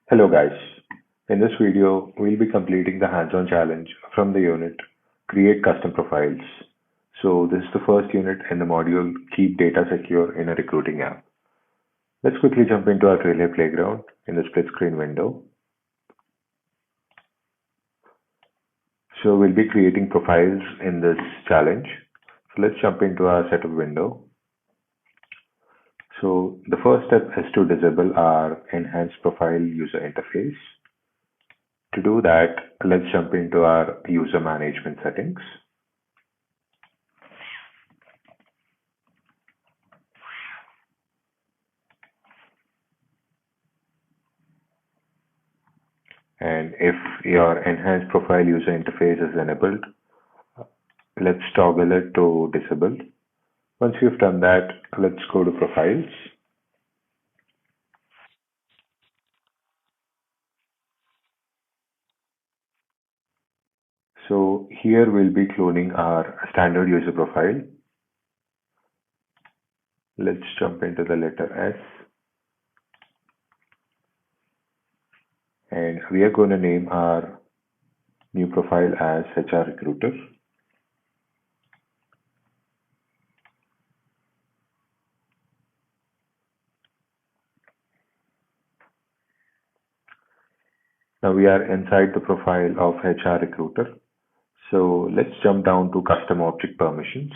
Hello guys. In this video, we'll be completing the hands-on challenge from the unit Create Custom Profiles. So this is the first unit in the module Keep Data Secure in a Recruiting App. Let's quickly jump into our Trailhead playground in the split screen window. So we'll be creating profiles in this challenge. So let's jump into our setup window. So the first step is to disable our enhanced profile user interface. To do that, let's jump into our user management settings. And if your enhanced profile user interface is enabled, let's toggle it to disabled. Once you've done that, let's go to profiles. So here we'll be cloning our standard user profile. Let's jump into the letter S. And we are going to name our new profile as HR Recruiter. Now we are inside the profile of HR Recruiter. So let's jump down to custom object permissions.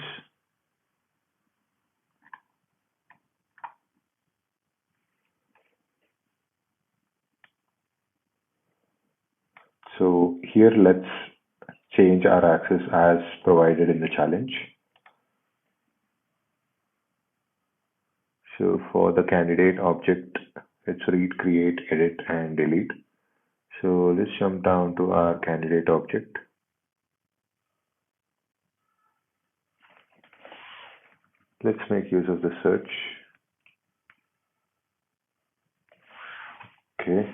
So here let's change our access as provided in the challenge. So for the candidate object, let's read, create, edit, and delete. So let's jump down to our candidate object. Let's make use of the search. Okay.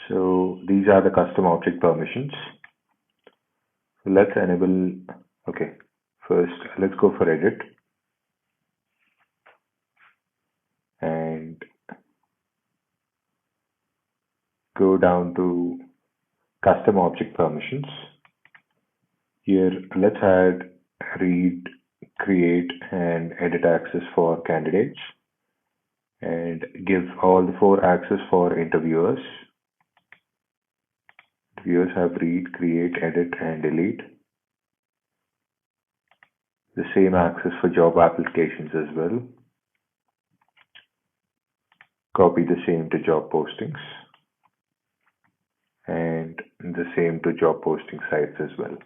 So these are the custom object permissions. So let's enable, okay, first let's go for edit. And go down to custom object permissions. Here, let's add read, create, and edit access for candidates and give all the four access for interviewers. Interviewers have read, create, edit, and delete. The same access for job applications as well. Copy the same to job postings and the same to job posting sites as well.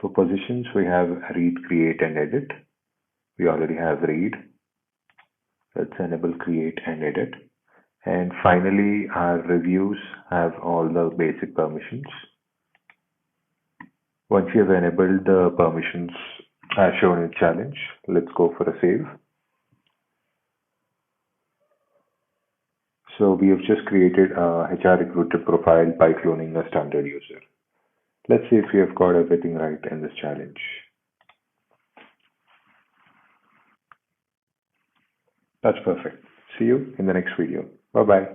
For positions, we have read, create, and edit. We already have read. Let's enable create and edit. And finally, our reviews have all the basic permissions. Once you have enabled the permissions as shown in challenge, let's go for a save. So we have just created a HR Recruiter profile by cloning a standard user. Let's see if we have got everything right in this challenge. That's perfect. See you in the next video. Bye-bye.